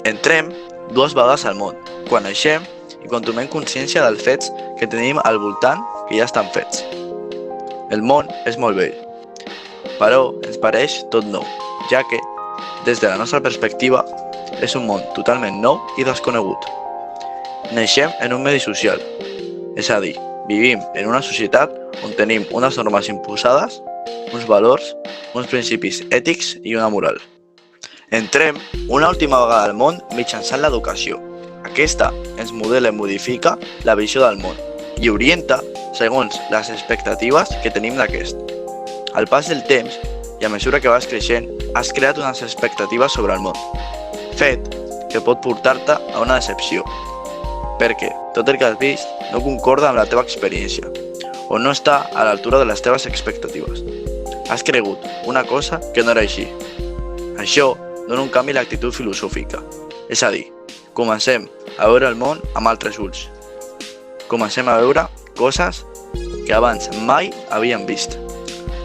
Entrem dues vegades al món, quan naixem i quan tomem consciència dels fets que tenim al voltant que ja estan fets. El món és molt vell, però ens pareix tot nou, ja que, des de la nostra perspectiva, és un món totalment nou i desconegut. Naixem en un medi social, és a dir, vivim en una societat on tenim unes normes imposades, uns valors, uns principis ètics i una moral. Entrem una última vegada al món mitjançant l'educació. Aquesta ens modela i modifica la visió del món i orienta segons les expectatives que tenim d'aquest. Al pas del temps i a mesura que vas creixent, has creat unes expectatives sobre el món, fet que pot portar-te a una decepció, perquè tot el que has vist no concorda amb la teva experiència o no està a l'altura de les teves expectatives. Has cregut una cosa que no era així. Això dona un canvi a l'actitud filosòfica, és a dir, comencem a veure el món amb altres ulls. Comencem a veure coses que abans mai havíem vist.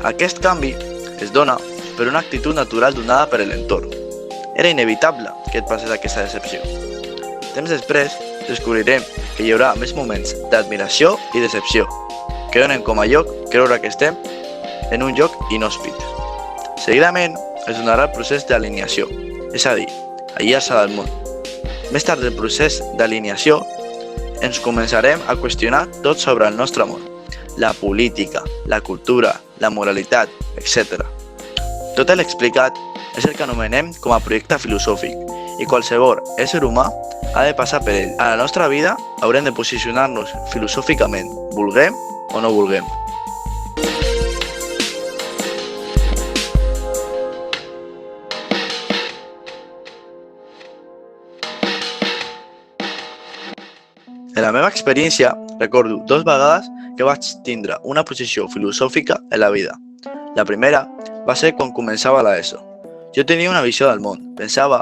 Aquest canvi es dona per una actitud natural donada per l'entorn. Era inevitable que et passés aquesta decepció. Temps després descobrirem que hi haurà més moments d'admiració i decepció, que donen com a lloc creure que estem en un lloc inhòspit. Seguidament es donarà el procés d'alineació, és a dir, aïllar-se del món. Més tard del procés d'alineació, ens començarem a qüestionar tot sobre el nostre món, la política, la cultura, la moralitat, etc. Tot l'explicat és el que anomenem com a projecte filosòfic i qualsevol ésser humà ha de passar per ell. A la nostra vida haurem de posicionar-nos filosòficament, vulguem o no vulguem. En la meva experiència, recordo 2 vegades que vaig tindre una posició filosòfica en la vida. La primera va ser quan començava l'ESO. Jo tenia una visió del món, pensava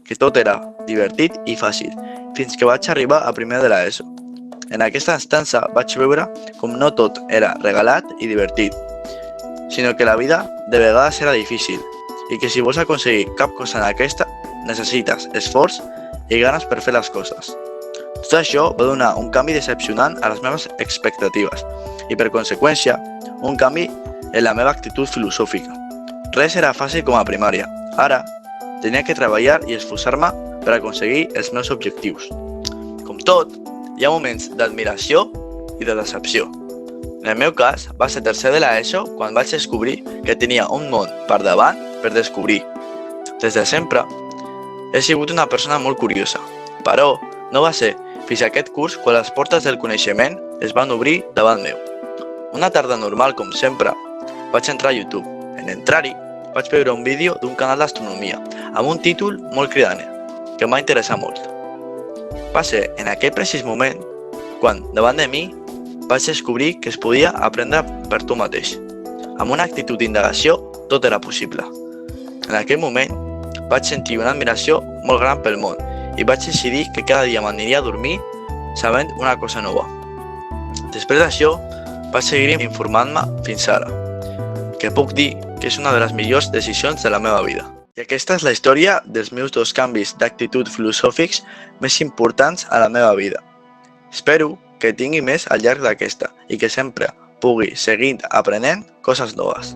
que tot era divertit i fàcil, fins que vaig arribar a primer de l'ESO. En aquesta estança vaig veure com no tot era regalat i divertit, sinó que la vida de vegades era difícil i que si vols aconseguir cap cosa en aquesta, necessites esforç i ganes per fer les coses. Tot això va donar un canvi decepcionant a les meves expectatives i, per conseqüència, un canvi en la meva actitud filosòfica. Res era fàcil com a primària. Ara, tenia que treballar i esforçar-me per aconseguir els meus objectius. Com tot, hi ha moments d'admiració i de decepció. En el meu cas, va ser tercer de l'ESO quan vaig descobrir que tenia un món per davant per descobrir. Des de sempre, he sigut una persona molt curiosa, però no va ser fins a aquest curs quan les portes del coneixement es van obrir davant meu. Una tarda normal, com sempre, vaig entrar a YouTube. En entrar-hi, vaig veure un vídeo d'un canal d'astronomia amb un títol molt cridaner, que em va interessar molt. Va ser en aquell precís moment quan, davant de mi, vaig descobrir que es podia aprendre per tu mateix. Amb una actitud d'indagació, tot era possible. En aquell moment, vaig sentir una admiració molt gran pel món i vaig decidir que cada dia m'aniria a dormir sabent una cosa nova. Després d'això, vaig seguir informant-me fins ara, que puc dir que és una de les millors decisions de la meva vida. I aquesta és la història dels meus 2 canvis d'actitud filosòfics més importants a la meva vida. Espero que tingui més al llarg d'aquesta i que sempre pugui seguir aprenent coses noves.